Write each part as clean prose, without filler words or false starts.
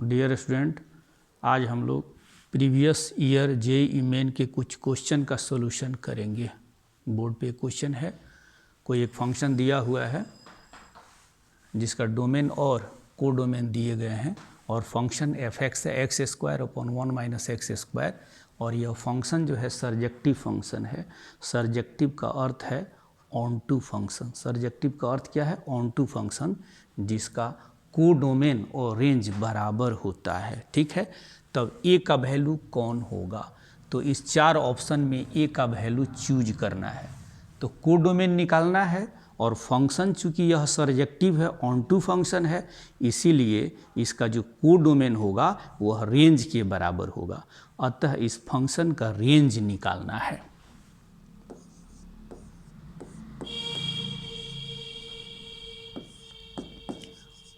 Dear student, आज हम लोग प्रीवियस ईयर जेईई मेन के कुछ क्वेश्चन का सॉल्यूशन करेंगे। बोर्ड पे क्वेश्चन है, कोई एक फंक्शन दिया हुआ है जिसका डोमेन और कोडोमेन दिए गए हैं और फंक्शन एफ एक्स है x square upon 1 minus x square, और यह फंक्शन जो है सर्जेक्टिव फंक्शन है। सर्जेक्टिव का अर्थ है ऑन टू फंक्शन। सर्जेक्टिव का अर्थ क्या है? ऑन टू फंक्शन जिसका कोडोमेन और रेंज बराबर होता है। ठीक है, तब ए का वैल्यू कौन होगा? तो इस चार ऑप्शन में ए का वैल्यू चूज करना है। तो कोडोमेन निकालना है और फंक्शन चूंकि यह सर्जेक्टिव है, ऑन टू फंक्शन है, इसीलिए इसका जो कोडोमेन होगा वह रेंज के बराबर होगा। अतः इस फंक्शन का रेंज निकालना है।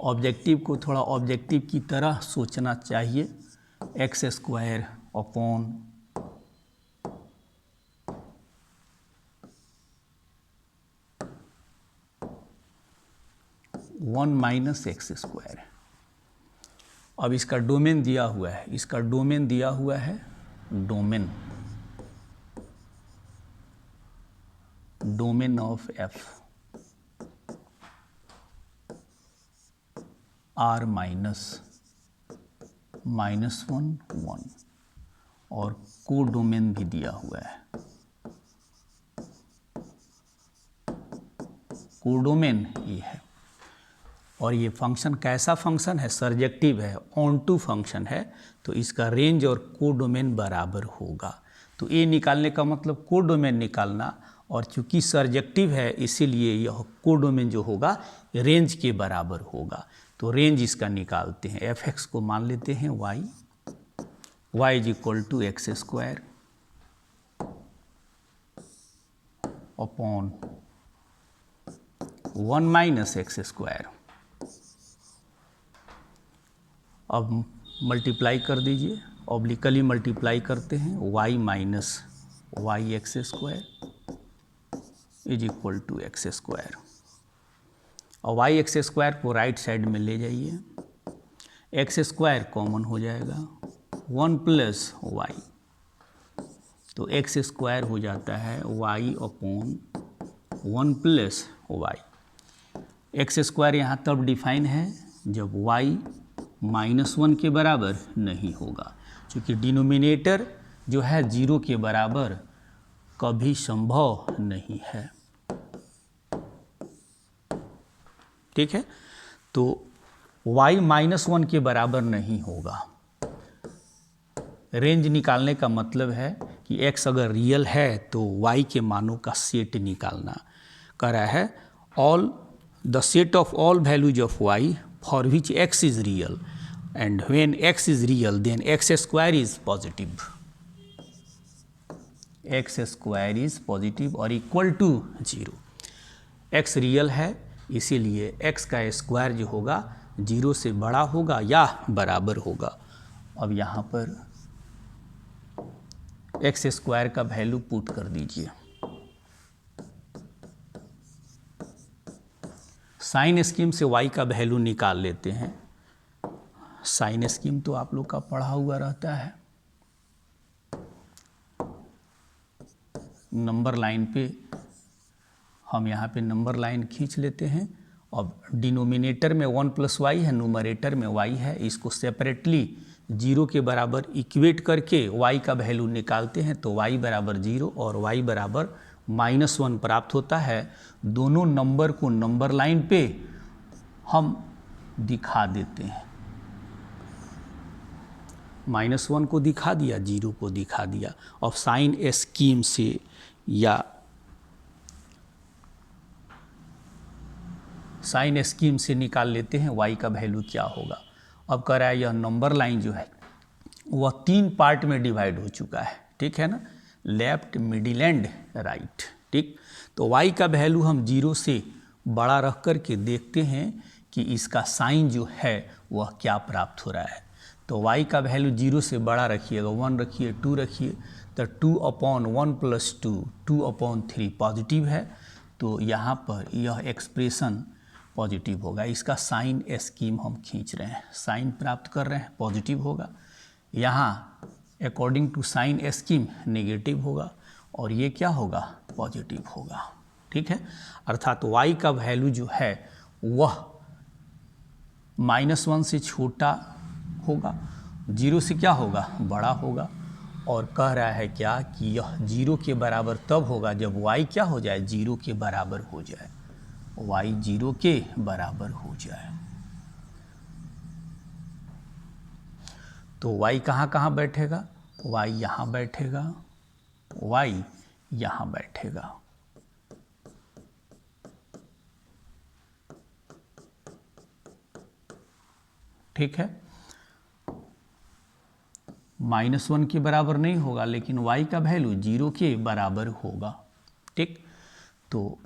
ऑब्जेक्टिव को थोड़ा ऑब्जेक्टिव की तरह सोचना चाहिए। X square upon 1 minus x square. अब इसका डोमेन दिया हुआ है, इसका डोमेन दिया हुआ है domain of F R minus 1 और कोडोमेन भी दिया हुआ है। कोडोमेन ये है और ये फंक्शन कैसा फंक्शन है? सर्जेक्टिव है, ऑन टू फंक्शन है, तो इसका रेंज और कोडोमेन बराबर होगा। तो ए निकालने का मतलब कोडोमेन निकालना, और चूंकि सर्जेक्टिव है इसीलिए यह कोडोमेन जो होगा रेंज के बराबर होगा। तो रेंज इसका निकालते हैं। एफ एक्स को मान लेते हैं y is equal to x square upon 1 minus x square. अब मल्टीप्लाई कर दीजिए, ऑब्लिकली मल्टीप्लाई करते हैं। y minus y x square is equal to x square, और वाई एक्स स्क्वायर को राइट साइड में ले जाइए। एक्स स्क्वायर कॉमन हो जाएगा, 1 प्लस वाई, तो एक्स स्क्वायर हो जाता है y upon 1 plus y. X square यहाँ तब डिफाइन है जब y -1 के बराबर नहीं होगा, क्योंकि डिनोमिनेटर जो है 0 के बराबर कभी संभव नहीं है। ठीक है, तो y -1 के बराबर नहीं होगा। रेंज निकालने का मतलब है कि x अगर रियल है तो y के मानों का सेट निकालना। कह रहा है all the set of all values of y for which x is real and when x is real then x square is positive. x square is positive और इक्वल टू 0। x रियल है इसीलिए x का square जो होगा 0 से बड़ा होगा या बराबर होगा। अब यहाँ पर एक्स स्क्वायर का वैल्यू पुट कर दीजिए। साइन स्कीम से y का वैल्यू निकाल लेते हैं। साइन स्कीम तो आप लोग का पढ़ा हुआ रहता है। नंबर लाइन पे हम यहाँ पे नंबर लाइन खींच लेते हैं। अब डिनोमिनेटर में 1 प्लस वाई है, न्यूमरेटर में y है। इसको सेपरेटली 0 के बराबर इक्वेट करके y का वैल्यू निकालते हैं, तो y बराबर 0 और y बराबर -1 प्राप्त होता है। दोनों नंबर को नंबर लाइन पे हम दिखा देते हैं। -1 को दिखा दिया, 0 को दिखा दिया। और साइन स्कीम से या साइन स्कीम से निकाल लेते हैं y का वैल्यू क्या होगा। अब कह रहा है यह नंबर लाइन जो है वह 3 पार्ट में डिवाइड हो चुका है। ठीक है ना, लेफ्ट, मिडिल एंड राइट। ठीक, तो y का वैल्यू हम 0 से बड़ा रख करके देखते हैं कि इसका साइन जो है वह क्या प्राप्त हो रहा है। तो y का वैल्यू 0 से बड़ा रखिएगा, 1 रखिए, 2 रखिए, तो 2 अपॉन 1 प्लस 2, 2 अपॉन 3 पॉजिटिव है। तो यहाँ पर यह एक्सप्रेशन पॉजिटिव होगा। इसका साइन स्कीम हम खींच रहे हैं, साइन प्राप्त कर रहे हैं, पॉजिटिव होगा। यहाँ according to sign scheme negative होगा और ये क्या होगा, पॉजिटिव होगा। ठीक है, अर्थात y का वैल्यू जो है वह -1 से छोटा होगा, 0 से क्या होगा, बड़ा होगा। और कह रहा है क्या कि यह 0 के बराबर तब होगा जब y क्या हो जाए, 0 के बराबर हो जाए, y 0 के बराबर हो जाए। तो y कहाँ कहाँ बैठेगा, y यहाँ बैठेगा, y यहाँ बैठेगा। ठीक है, -1 के बराबर नहीं होगा लेकिन y का वैल्यू 0 के बराबर होगा। ठीक, तो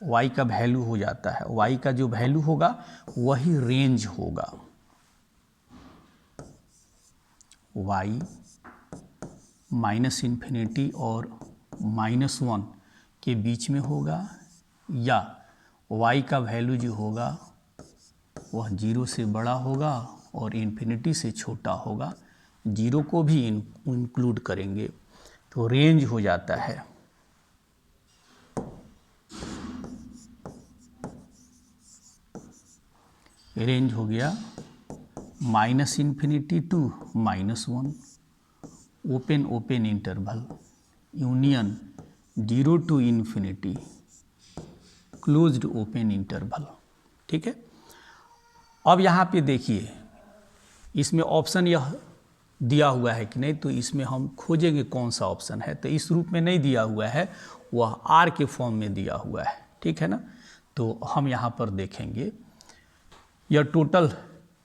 y का वैल्यू हो जाता है, y का जो वैल्यू होगा वही रेंज होगा, y -∞ और -1 के बीच में होगा, या y का वैल्यू जो होगा वह 0 से बड़ा होगा और इन्फिनिटी से छोटा होगा, 0 को भी इंक्लूड करेंगे तो रेंज हो जाता है रेंज हो गया -∞ to -1, open open interval, union 0 to infinity, closed open interval. ठीक है, अब यहाँ पे देखिए इसमें ऑप्शन यह दिया हुआ है कि नहीं, तो इसमें हम खोजेंगे कौन सा ऑप्शन है। तो इस रूप में नहीं दिया हुआ है, वह आर के फॉर्म में दिया हुआ है। ठीक है ना, तो हम यहाँ पर देखेंगे यह टोटल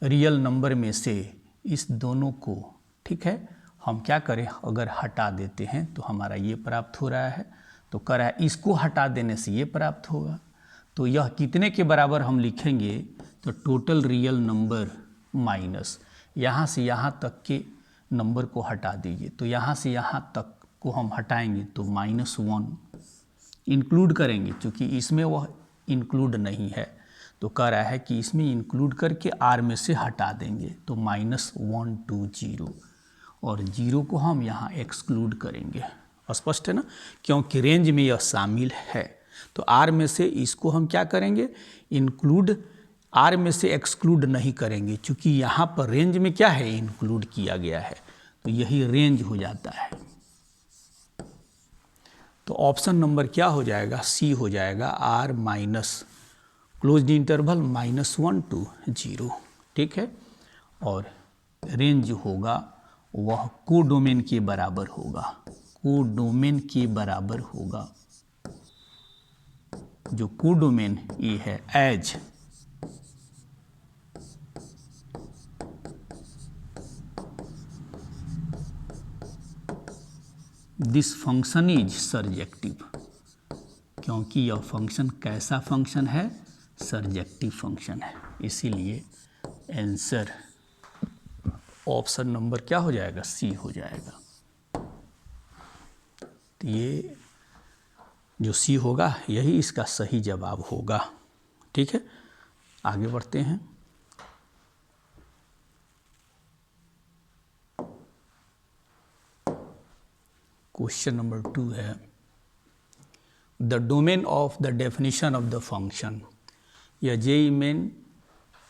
रियल नंबर में से इस दोनों को, ठीक है, हम क्या करें, अगर हटा देते हैं तो हमारा ये प्राप्त हो रहा है, तो कह रहा है इसको हटा देने से ये प्राप्त होगा। तो यह कितने के बराबर हम लिखेंगे, तो टोटल रियल नंबर माइनस यहाँ से यहाँ तक के नंबर को हटा दीजिए, तो यहाँ से यहाँ तक को हम हटाएंगे तो -1 इंक्लूड करेंगे, क्योंकि इसमें वह इंक्लूड नहीं है, तो कह रहा है कि इसमें इंक्लूड करके आर में से हटा देंगे, तो -1 2 0 और 0 को हम यहाँ एक्सक्लूड करेंगे। स्पष्ट है ना, क्योंकि रेंज में यह शामिल है, तो आर में से इसको हम क्या करेंगे, इंक्लूड, आर में से एक्सक्लूड नहीं करेंगे, क्योंकि यहाँ पर रेंज में क्या है, इंक्लूड किया गया है, तो यही रेंज हो जाता है। तो ऑप्शन नंबर क्या हो जाएगा, सी हो जाएगा, R minus closed interval -1 to 0। ठीक है, और रेंज होगा वह कोडोमेन के बराबर होगा, कोडोमेन के बराबर होगा, जो कोडोमेन ये है, as this function is surjective, क्योंकि यह फंक्शन कैसा फंक्शन है, सर्जेक्टिव फंक्शन है, इसीलिए आंसर ऑप्शन नंबर क्या हो जाएगा, सी हो जाएगा। तो ये जो सी होगा यही इसका सही जवाब होगा। ठीक है, आगे बढ़ते हैं। क्वेश्चन नंबर 2 है, the domain of the definition of the function. यह जेईई मेन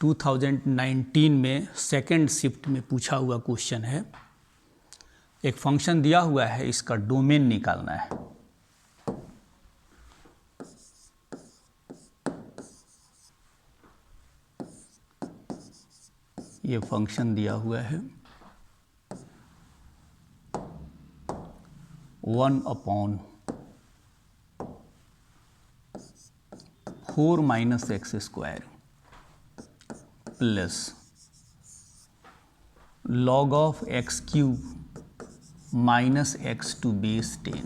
2019 में सेकेंड शिफ्ट में पूछा हुआ क्वेश्चन है। एक फंक्शन दिया हुआ है, इसका डोमेन निकालना है। ये फंक्शन दिया हुआ है 1/4 - x² plus log of x³ - x² base 10।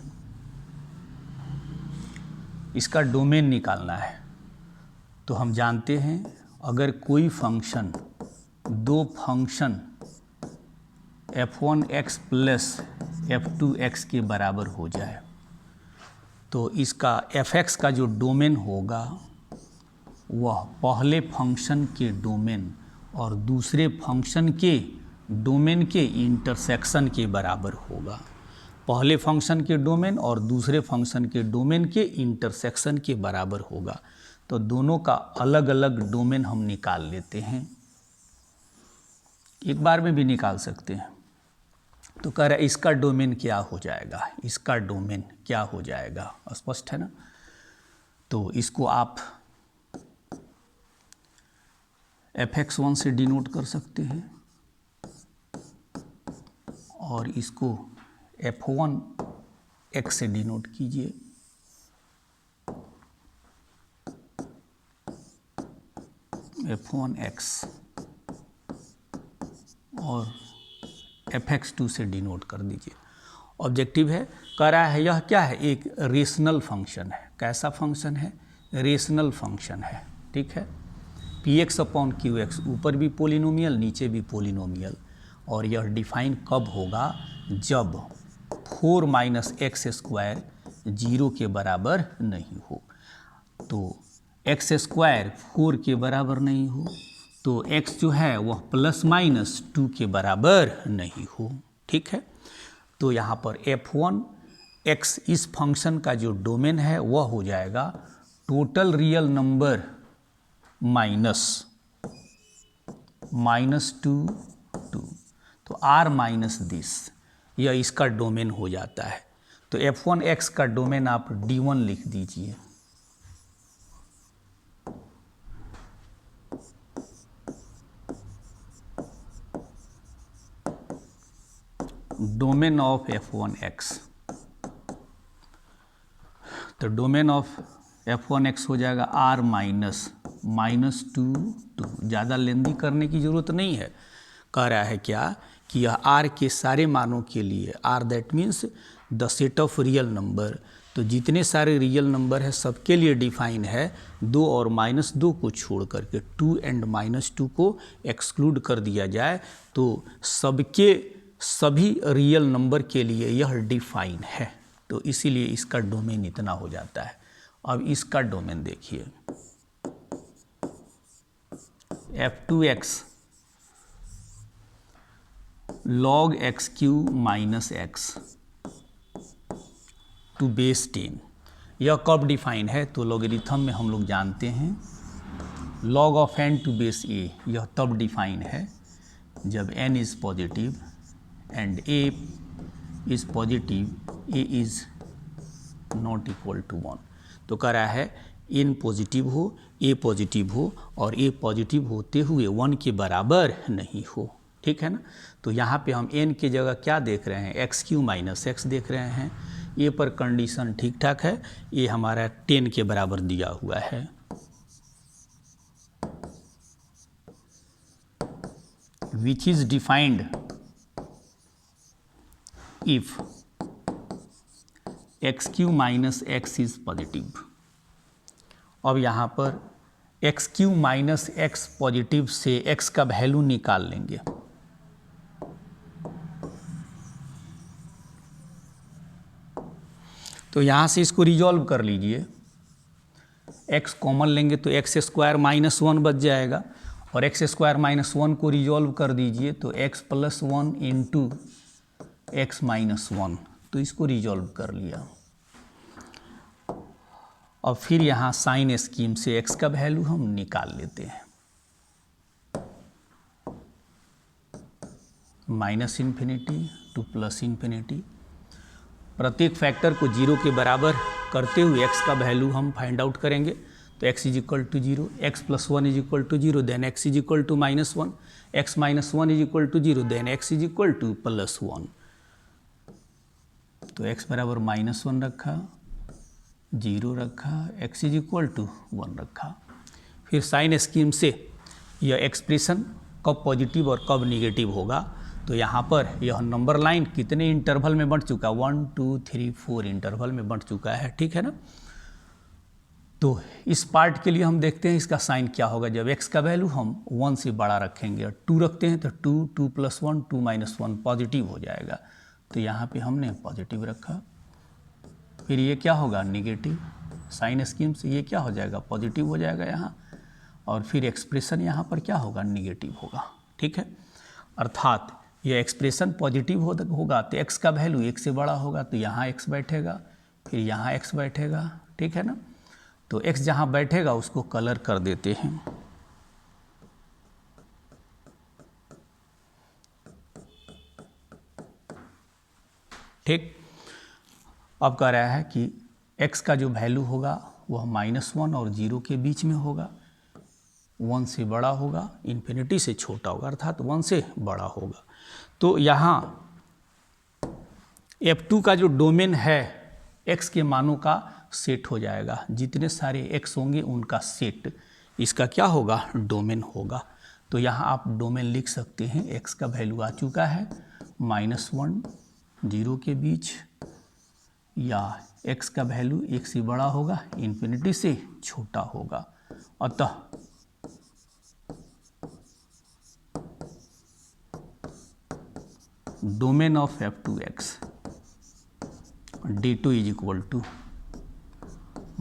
इसका डोमेन निकालना है। तो हम जानते हैं अगर कोई फंक्शन दो फंक्शन f1x प्लस f2x के बराबर हो जाए तो इसका fx का जो डोमेन होगा वह पहले फंक्शन के डोमेन और दूसरे फंक्शन के डोमेन के इंटरसेक्शन के बराबर होगा। पहले फंक्शन के डोमेन और दूसरे फंक्शन के डोमेन के इंटरसेक्शन के बराबर होगा। तो दोनों का अलग अलग डोमेन हम निकाल लेते हैं, एक बार में भी निकाल सकते हैं। तो कह रहा है इसका डोमेन क्या हो जाएगा, इसका डोमेन क्या हो जाएगा, स्पष्ट है ना। तो इसको आप fx1 से डिनोट कर सकते हैं और इसको f1x से डिनोट कीजिए। f1x और fx2 से डिनोट कर दीजिए। ऑब्जेक्टिव है, कह रहा है यह क्या है, एक रेशनल फंक्शन है। कैसा फंक्शन है, रेशनल फंक्शन है, ठीक है। px अपॉन qx, ऊपर भी पोलिनोमियल नीचे भी पोलिनोमियल, और यह डिफाइन कब होगा, जब 4 माइनस एक्स स्क्वायर 0 के बराबर नहीं हो। तो एक्स स्क्वायर 4 के बराबर नहीं हो तो x जो है वह प्लस माइनस 2 के बराबर नहीं हो, ठीक है। तो यहाँ पर f1x इस फंक्शन का जो डोमेन है वह हो जाएगा टोटल रियल नंबर माइनस 2 तो r माइनस दिस, यह इसका डोमेन हो जाता है। तो f1x का डोमेन आप d1 लिख दीजिए। डोमेन ऑफ f1x, तो डोमेन ऑफ f1x हो जाएगा r माइनस 2। ज़्यादा लेंदी करने की ज़रूरत नहीं है। कह रहा है क्या कि यह r के सारे मानों के लिए, r that means the set of real number, तो जितने सारे रियल नंबर है सबके लिए डिफाइन है। 2 और -2 को छोड़ करके 2 एंड -2 को एक्सक्लूड कर दिया जाए तो सभी रियल नंबर के लिए यह डिफाइन है। तो इसीलिए इसका डोमेन इतना हो जाता है। अब इसका डोमेन देखिए, f2x log x³ minus x to base 10, यह कब डिफाइन है, तो लॉगरिथम में हम लोग जानते हैं log of n to base a, यह तब डिफाइन है जब n is positive and a is positive, a is not equal to 1। तो कह रहा है n पॉजिटिव हो, a पॉजिटिव हो और a पॉजिटिव होते हुए 1 के बराबर नहीं हो, ठीक है ना। तो यहाँ पे हम n की जगह क्या देख रहे हैं, x³ माइनस x देख रहे हैं। a पर कंडीशन ठीक ठाक है, a हमारा 10 के बराबर दिया हुआ है। Which is defined if x³ minus x is positive. अब यहाँ पर x³ माइनस x पॉजिटिव से x का वैल्यू निकाल लेंगे। तो यहाँ से इसको रिजॉल्व कर लीजिए, x कॉमन लेंगे तो x² माइनस 1 बच जाएगा और x² माइनस 1 को रिजॉल्व कर दीजिए तो x plus 1 into x minus 1, तो इसको रिजॉल्व कर लिया। और फिर यहाँ साइन स्कीम से x का वैल्यू हम निकाल लेते हैं, minus infinity two plus infinity. प्रत्येक फैक्टर को 0 के बराबर करते हुए x का वैल्यू हम फाइंड आउट करेंगे। तो x is equal to 0, x plus 1 is equal to 0, then x is equal to minus 1, x minus 1 is equal to 0, then x is equal to plus 1। तो x बराबर minus 1 रखा, 0 रखा, x is equal to 1 रखा। फिर sign scheme से यह expression कब positive और कब निगेटिव होगा, तो यहाँ पर यह नंबर लाइन कितने इंटरवल में बढ़ चुका है, 1 2 3 4 इंटरवल में बढ़ चुका है, ठीक है ना। तो इस पार्ट के लिए हम देखते हैं इसका साइन क्या होगा जब x का वैल्यू हम 1 से बड़ा रखेंगे और 2 रखते हैं तो 2 2 प्लस 1 2 माइनस 1 पॉजिटिव हो जाएगा। तो यहाँ पे हमने पॉजिटिव रखा, फिर ये क्या होगा निगेटिव, साइन स्कीम से ये क्या हो जाएगा पॉजिटिव हो जाएगा यहाँ, और फिर एक्सप्रेशन यहाँ पर क्या होगा, निगेटिव होगा। ठीक है, अर्थात यह एक्सप्रेशन पॉजिटिव होगा तो x का वैल्यू 1 से बड़ा होगा, तो यहाँ x बैठेगा, फिर यहाँ x बैठेगा। ठीक है ना, तो x जहाँ बैठेगा उसको कलर कर देते हैं। ठीक, अब कह रहा है कि x का जो वैल्यू होगा वह -1 और 0 के बीच में होगा, 1 से बड़ा होगा, इन्फिनिटी से छोटा होगा, अर्थात 1 से बड़ा होगा। तो यहाँ F2 का जो डोमेन है x के मानों का सेट हो जाएगा, जितने सारे x होंगे उनका सेट इसका क्या होगा, डोमेन होगा। तो यहाँ आप डोमेन लिख सकते हैं, x का वैल्यू आ चुका है -1 0 के बीच, या x का वैल्यू 1 से बड़ा होगा, इन्फिनिटी से छोटा होगा। अतः domain of F2x D2 is equal to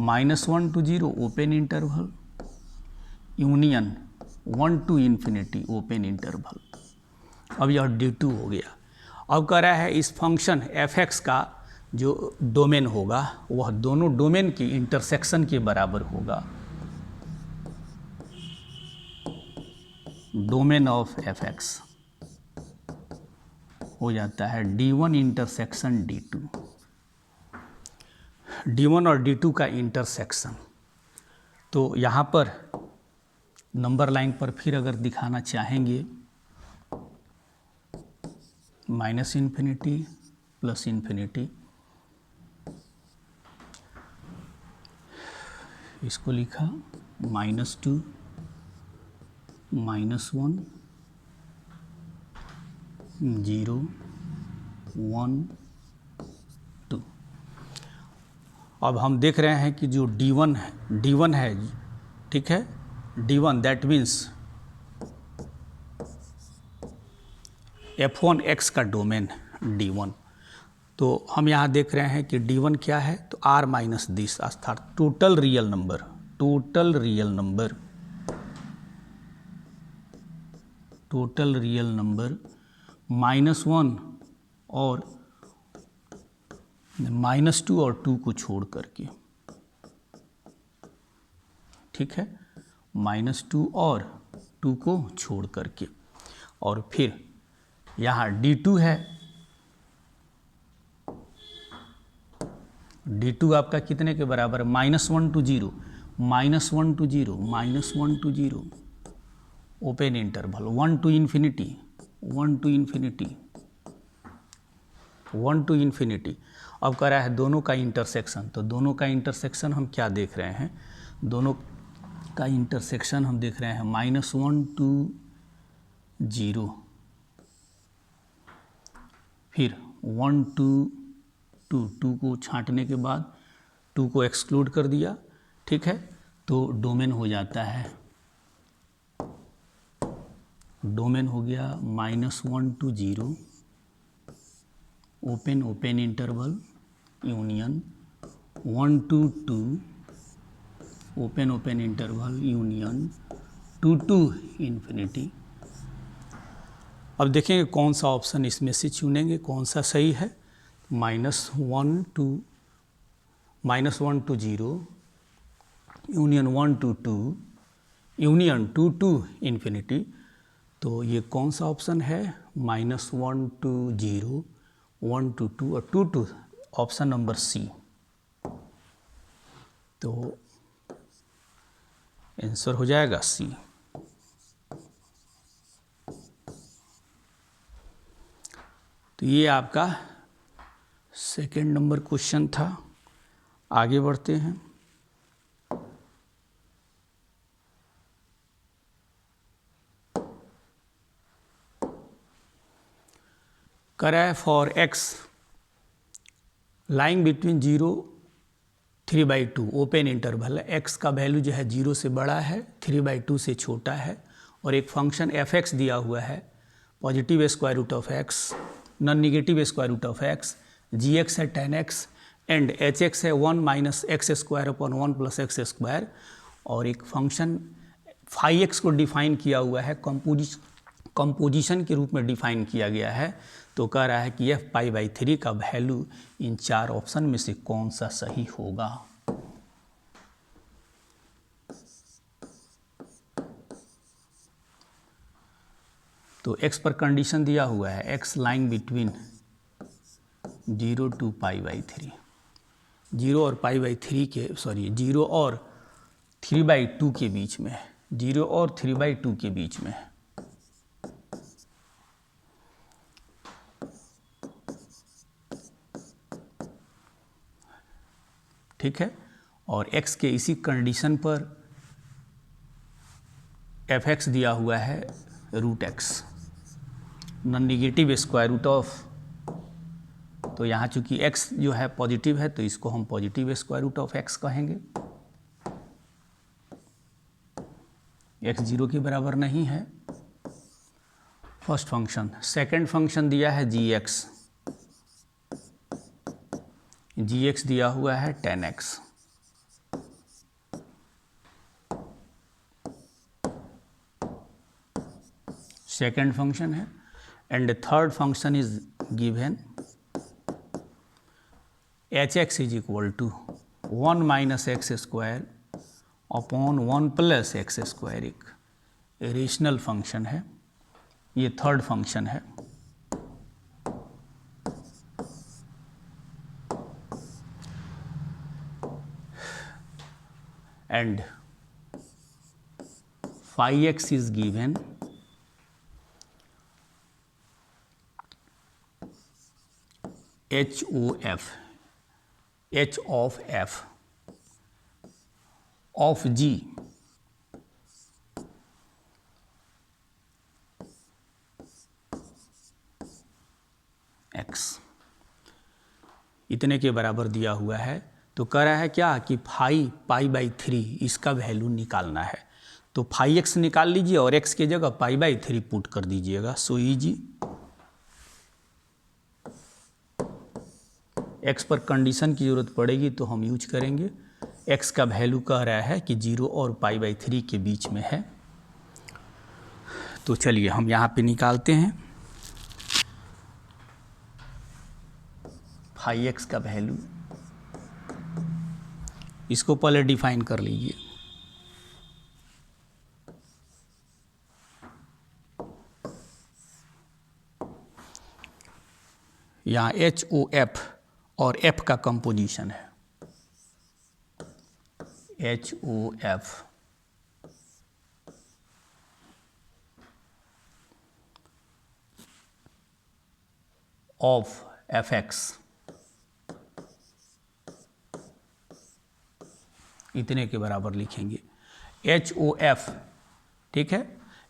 -1 to 0 open interval union 1 to infinity open interval. अब यह D2 हो गया। अब कह रहा है इस फंक्शन fx का जो डोमेन होगा वह दोनों डोमेन की इंटरसेक्शन के बराबर होगा। डोमेन ऑफ fx हो जाता है D1 इंटरसेक्शन D2, D1 और D2 का इंटरसेक्शन। तो यहाँ पर नंबर लाइन पर फिर अगर दिखाना चाहेंगे, -इन्फिनिटी प्लस इन्फिनिटी, इसको लिखा -2 -1 0 1 2। अब हम देख रहे हैं कि जो D1 है, ठीक है, D1 दैट मीन्स F1x का डोमेन D1। तो हम यहाँ देख रहे हैं कि D1 क्या है, तो R माइनस दिस, अर्थात टोटल रियल नंबर -1 और -2 और 2 को छोड़ करके, ठीक है, -2 और 2 को छोड़ करके, और फिर यहाँ D2 है, D2 आपका कितने के बराबर, -1 to 0 open interval 1 to infinity. अब कह रहा है दोनों का इंटरसेक्शन, तो दोनों का इंटरसेक्शन हम क्या देख रहे हैं, दोनों का इंटरसेक्शन हम देख रहे हैं -1 to 0, फिर 1 to 2 को छांटने के बाद 2 को एक्सक्लूड कर दिया, ठीक है, तो डोमेन हो जाता है, डोमेन हो गया -1 to 0 open interval union 1 to 2 open interval union 2 to infinity. अब देखेंगे कौन सा ऑप्शन इसमें से चुनेंगे, कौन सा सही है। -1 to 0 union 1 to 2 union 2 to infinity, तो ये कौन सा ऑप्शन है, -1 to 0 1 to 2 और 2 to ऑप्शन नंबर सी। तो आंसर हो जाएगा सी। तो ये आपका सेकेंड नंबर क्वेश्चन था। आगे बढ़ते हैं। करें for x lying between 0 3/2 open interval है, x का वैल्यू जो है 0 से बड़ा है, 3/2 से छोटा है, और एक फंक्शन fx दिया हुआ है, positive square root of x, non negative square root of x, gx है 10x एंड hx है 1 - x² / 1 + x², और एक फंक्शन फाई एक्स को डिफाइन किया हुआ है कंपोजिशन के रूप में डिफाइन किया गया है। तो कह रहा है कि एफ पाई बाई 3 का वैल्यू इन 4 ऑप्शन में से कौन सा सही होगा। तो x पर कंडीशन दिया हुआ है x lying between 0 to pi by 3, 0 और पाई बाई 3 के 0 और 3/2 के बीच में, 0 और 3/2 के बीच में। ठीक है, और x के इसी कंडीशन पर fx दिया हुआ है √x, non negative square root of, तो यहाँ चूंकि x जो है पॉजिटिव है तो इसको हम positive square root of x कहेंगे। x 0 के बराबर नहीं है, फर्स्ट फंक्शन। सेकंड फंक्शन दिया है gx, gx दिया हुआ है 10x। सेकंड फंक्शन है, and third function is given hx is equal to 1 minus x square upon 1 plus x square, एक रेशनल फंक्शन है, ये थर्ड फंक्शन है। And phi x is given HOF, H of f of g x इतने के बराबर दिया हुआ है। तो कह रहा है क्या कि फाई पाई बाई 3 इसका वैल्यू निकालना है। तो फाई एक्स निकाल लीजिए और x की जगह पाई बाई 3 पुट कर दीजिएगा। सो इजी, x पर कंडीशन की ज़रूरत पड़ेगी तो हम यूज करेंगे। x का वैल्यू कह रहा है कि 0 और पाई बाई 3 के बीच में है। तो चलिए हम यहाँ पे निकालते हैं फाई एक्स का वैल्यू। इसको पहले डिफाइन कर लीजिए। यहाँ HOF और F का कंपोजिशन है, HOF ऑफ FX इतने के बराबर लिखेंगे। HOF, ठीक है,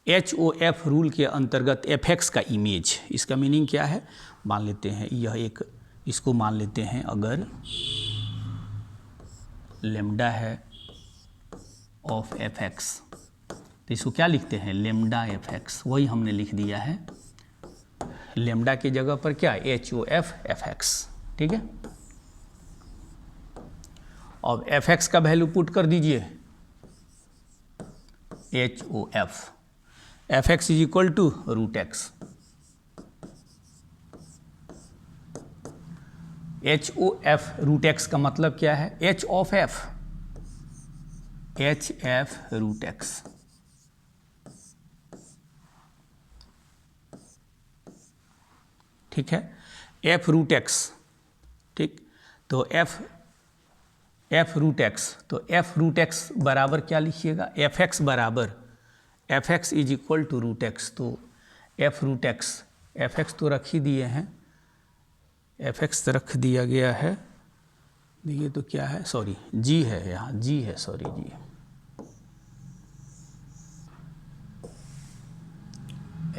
HOF रूल के अंतर्गत FX का इमेज, इसका मीनिंग क्या है मान लेते हैं, यह एक, इसको मान लेते हैं अगर लेमडा है ऑफ FX तो इसको क्या लिखते हैं लेमडा FX, वही हमने लिख दिया है। लेमडा की जगह पर क्या HOF FX, ठीक है। अब FX का वैल्यू पुट कर दीजिए HOF, FX is equal to √x, HOF √x का मतलब क्या है H of F, HF √x, ठीक है, F √x, ठीक। तो F √x, तो F √x बराबर क्या लिखिएगा FX बराबर FX is equal to √x। तो F √x, FX तो रख ही दिए हैं, FX तो रख दिया गया है। देखिए तो क्या है, सॉरी G है, यहाँ G है, सॉरी G,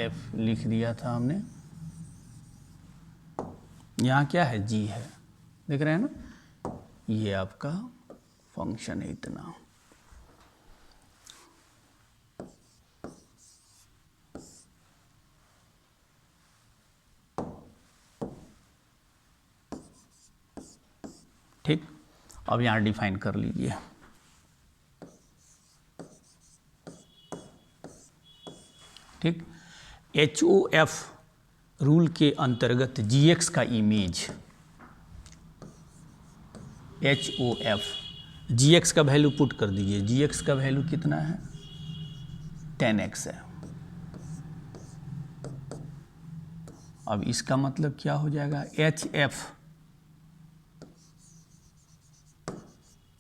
F लिख दिया था हमने, यहाँ क्या है G है, देख रहे हैं ना, ये आपका फंक्शन है इतना। ठीक, अब यहाँ डिफाइन कर लीजिए। ठीक। HOF रूल के अंतर्गत GX का इमेज, HOF, GX का वैल्यू पुट कर दीजिए। GX का वैल्यू कितना है? 10x है। अब इसका मतलब क्या हो जाएगा? HF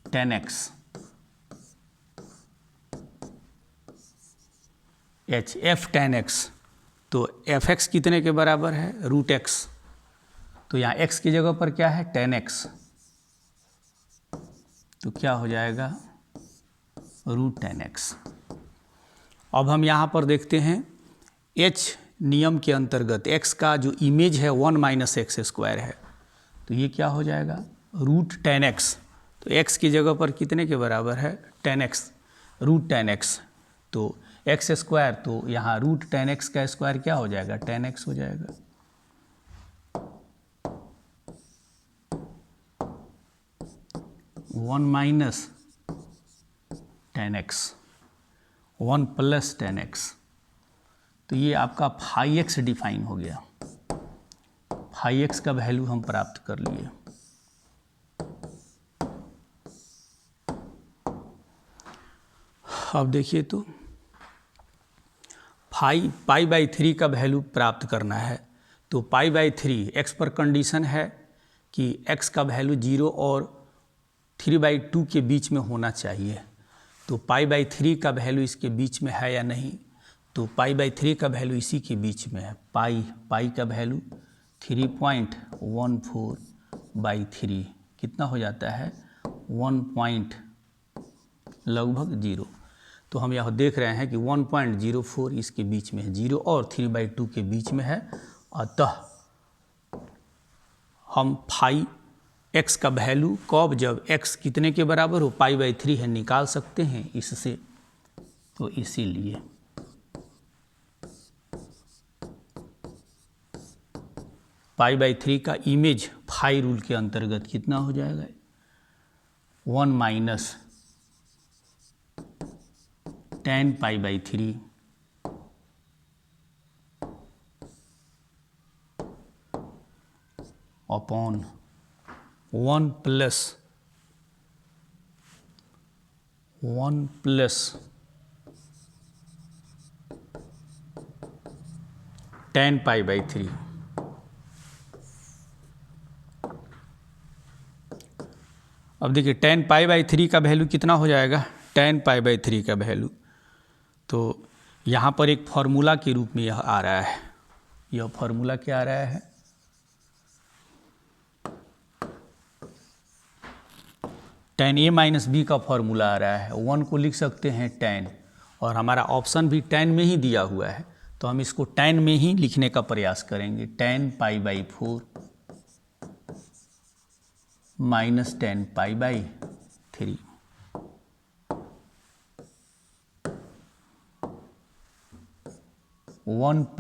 10x, HF 10x, तो fx कितने के बराबर है? √x। तो यहाँ x की जगह पर क्या है? 10x, तो क्या हो जाएगा? √10x। अब हम यहाँ पर देखते हैं h नियम के अंतर्गत x का जो इमेज है 1 - x² है, तो ये क्या हो जाएगा? √10x। तो x की जगह पर कितने के बराबर है? 10x, √10x, तो x², तो यहाँ √10x का स्क्वायर क्या हो जाएगा? 10x हो जाएगा। वन माइनस 10x, 1 + 10x, तो ये आपका φx डिफाइन हो गया। φx का वैल्यू हम प्राप्त कर लिए। अब देखिए तो π/3 का वैल्यू प्राप्त करना है, तो π/3 x पर कंडीशन है कि x का वैल्यू 0 और 3/2 के बीच में होना चाहिए। तो π/3 का वैल्यू इसके बीच में है या नहीं? तो π/3 का वैल्यू इसी के बीच में है। पाई का वैल्यू 3.14/3 कितना हो जाता है? 1 लगभग 0। तो हम यहाँ देख रहे हैं कि 1.04 इसके बीच में है, 0 और 3/2 के बीच में है। अतः हम φx का वैल्यू कब, जब x कितने के बराबर हो? π/3 है, निकाल सकते हैं इससे। तो इसीलिए π/3 का इमेज फाई रूल के अंतर्गत कितना हो जाएगा? 1 - 10 π/3 अपॉन 1 + 10 π/3। अब देखिए 10 π/3 का वैल्यू कितना हो जाएगा? 10 π/3 का वैल्यू, तो यहाँ पर एक फॉर्मूला के रूप में यह आ रहा है। यह फॉर्मूला क्या आ रहा है? tan A - B का फॉर्मूला आ रहा है। 1 को लिख सकते हैं tan, और हमारा ऑप्शन भी tan में ही दिया हुआ है, तो हम इसको tan में ही लिखने का प्रयास करेंगे। tan π/4 - 10 π/3, 1 +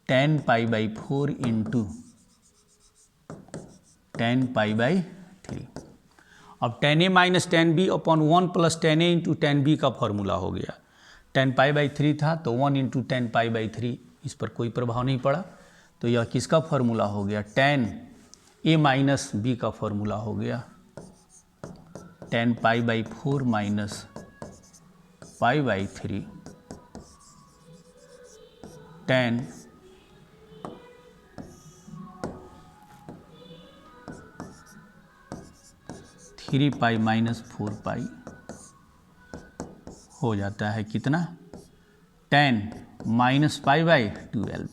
10 π/4 × 10 π/3। अब tan A - tan B upon 1 + tan A × tan B का फॉर्मूला हो गया। 10 π/3 था, तो 1 × 10 π/3, इस पर कोई प्रभाव नहीं पड़ा। तो यह किसका फॉर्मूला हो गया? tan A - B का फॉर्मूला हो गया। tan π/4 - π/3 tan 3π - 4π हो जाता है कितना? tan -π/12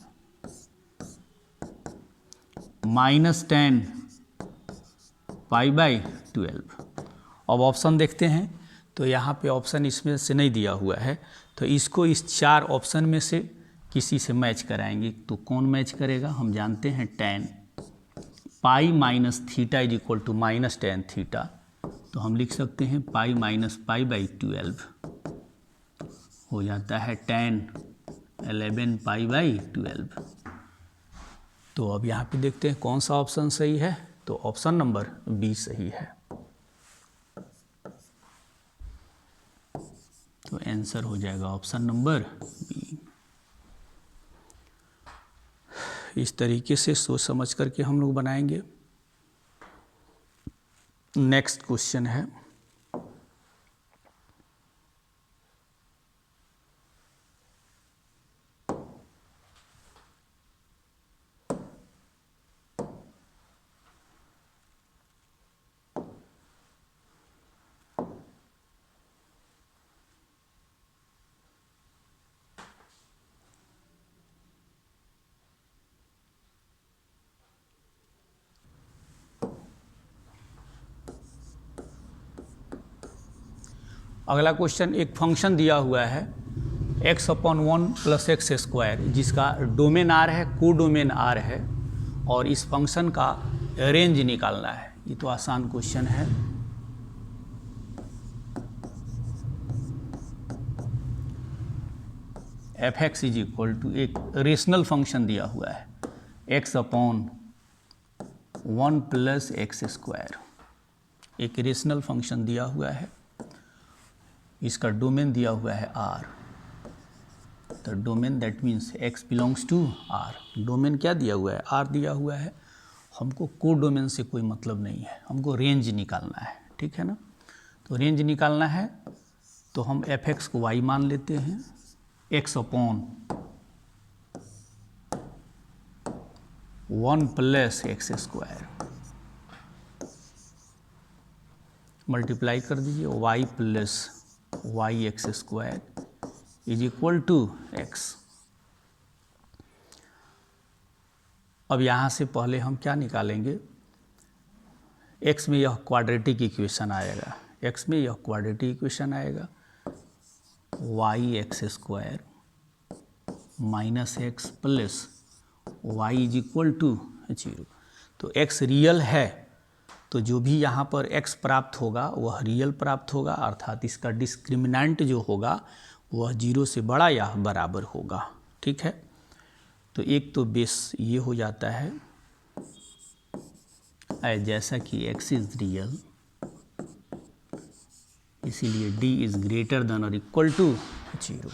-tan π/12। अब ऑप्शन देखते हैं, तो यहाँ पे ऑप्शन इसमें से नहीं दिया हुआ है, तो इसको इस 4 ऑप्शन में से किसी से मैच कराएंगे। तो कौन मैच करेगा? हम जानते हैं tan π - θ = -tan θ, तो हम लिख सकते हैं π - π/12 हो जाता है tan 11 π/12। तो अब यहाँ पे देखते हैं कौन सा ऑप्शन सही है, तो ऑप्शन नंबर बी सही है। तो आंसर हो जाएगा ऑप्शन नंबर बी। इस तरीके से सोच समझ करके हम लोग बनाएंगे। नेक्स्ट क्वेश्चन है, अगला क्वेश्चन, एक फंक्शन दिया हुआ है x/1 + x² जिसका डोमेन आर है, को डोमेन आर है, और इस फंक्शन का रेंज निकालना है। ये तो आसान क्वेश्चन है। f(x) = एक रेशनल फंक्शन दिया हुआ है x/1 + x², एक रेशनल फंक्शन दिया हुआ है, इसका डोमेन दिया हुआ है R। तो domain that means x belongs to R। Domain क्या दिया हुआ है? R दिया हुआ है। हमको को डोमेन से कोई मतलब नहीं है, हमको रेंज निकालना है, ठीक है ना। तो रेंज निकालना है तो हम f(x) को y मान लेते हैं, x/1 + x² मल्टीप्लाई कर दीजिए, y + yx² = x। अब यहाँ से पहले हम क्या निकालेंगे, x में यह क्वाड्रेटिक इक्वेशन आएगा, x में यह क्वाड्रेटिक इक्वेशन आएगा, yx² - x + y = 0। तो x रियल है तो जो भी यहाँ पर x प्राप्त होगा वह रियल प्राप्त होगा, अर्थात इसका डिस्क्रिमिनेंट जो होगा वह 0 से बड़ा या बराबर होगा, ठीक है। तो एक तो बेस ये हो जाता है, जैसा कि x इज रियल इसीलिए d इज ग्रेटर देन और इक्वल टू 0।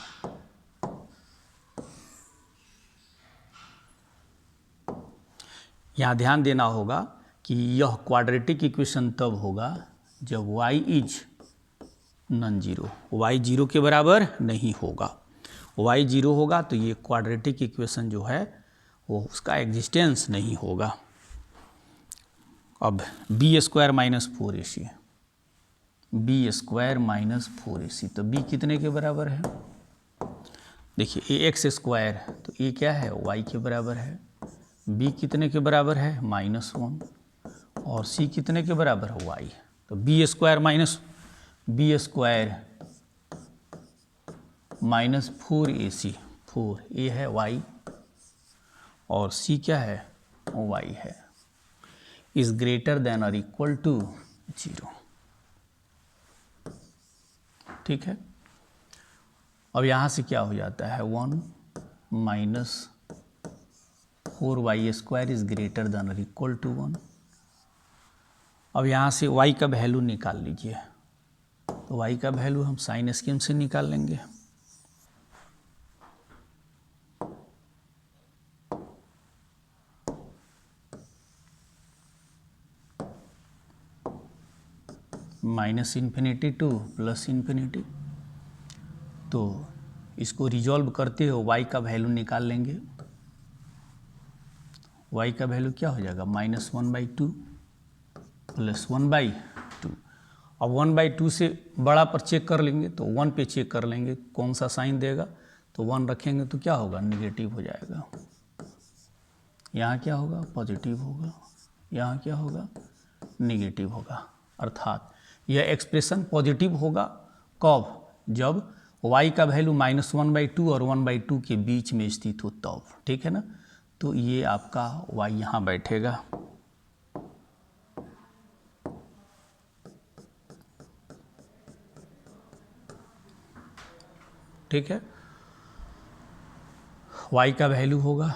यहाँ ध्यान देना होगा कि यह क्वाड्रेटिक इक्वेशन तब होगा जब y is non zero, y 0 के बराबर नहीं होगा। y 0 होगा तो ये क्वाड्रेटिक इक्वेशन जो है वो उसका एग्जिस्टेंस नहीं होगा। अब b² - 4ac, b² - 4ac, तो b कितने के बराबर है? देखिए ax² तो a क्या है? y के बराबर है। b कितने के बराबर है? -1। और c कितने के बराबर है? y। तो b² - -4ac, 4 a है, y और c क्या है? y है, इज ग्रेटर देन और इक्वल टू 0, ठीक है। अब यहाँ से क्या हो जाता है? 1 - 4y² इज ग्रेटर देन और इक्वल टू 1। अब यहाँ से y का वैल्यू निकाल लीजिए, तो y का वैल्यू हम साइन स्कीम से निकाल लेंगे। -∞ to +∞, तो इसको रिजॉल्व करते हो y का वैल्यू निकाल लेंगे। y का वैल्यू क्या हो जाएगा? -1/2 + 1/2। अब 1/2 से बड़ा पर चेक कर लेंगे तो 1 पे चेक कर लेंगे कौन सा साइन देगा, तो 1 रखेंगे तो क्या होगा? निगेटिव हो जाएगा। यहाँ क्या होगा? पॉजिटिव होगा। यहाँ क्या होगा? निगेटिव होगा। अर्थात यह एक्सप्रेशन पॉजिटिव होगा कब? जब y का वैल्यू -1/2 और 1/2 के बीच में स्थित हो तब, ठीक है ना। तो ये आपका y यहाँ बैठेगा। ठीक है, y का वैल्यू होगा।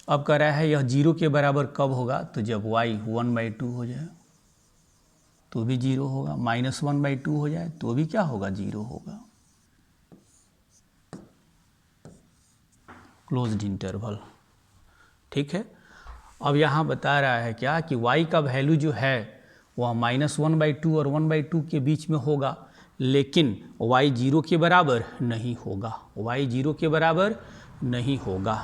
अब कह रहा है यह 0 के बराबर कब होगा? तो जब y 1/2 हो जाए। तो भी 0 होगा, -1/2 हो जाए तो भी क्या होगा, 0 होगा। क्लोज्ड इंटरवल, ठीक है। अब यहाँ बता रहा है क्या कि y का वैल्यू जो है वह -1/2 और 1/2 के बीच में होगा, लेकिन y 0 के बराबर नहीं होगा, y 0 के बराबर नहीं होगा,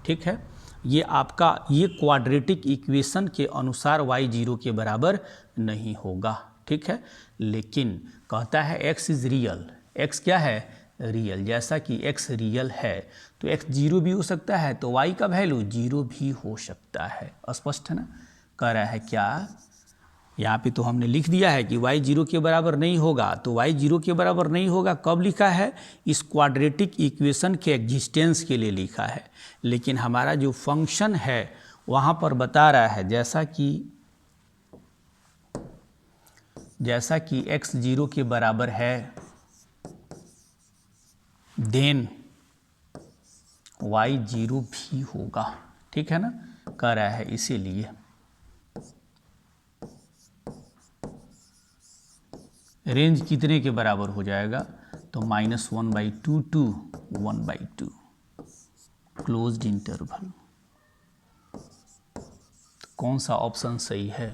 ठीक है। ये आपका ये क्वाड्रेटिक इक्वेशन के अनुसार y 0 के बराबर नहीं होगा, ठीक है। लेकिन कहता है x इज़ रियल, x क्या है, रियल। जैसा कि x रियल है तो x 0 भी हो सकता है, तो y का वैल्यू 0 भी हो सकता है। स्पष्ट है ना। कह रहा है क्या, यहाँ पे तो हमने लिख दिया है कि y 0 के बराबर नहीं होगा, तो y 0 के बराबर नहीं होगा कब लिखा है, इस क्वाड्रेटिक इक्वेशन के एग्जिस्टेंस के लिए लिखा है। लेकिन हमारा जो फंक्शन है वहाँ पर बता रहा है जैसा कि x 0 के बराबर है देन y 0 भी होगा, ठीक है ना। कह रहा है इसीलिए रेंज कितने के बराबर हो जाएगा, तो -1/2 टू 1/2, क्लोज्ड इंटरवल। तो कौन सा ऑप्शन सही है,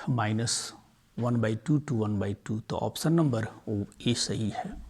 -1/2 टू 1/2, तो ऑप्शन नंबर ए सही है।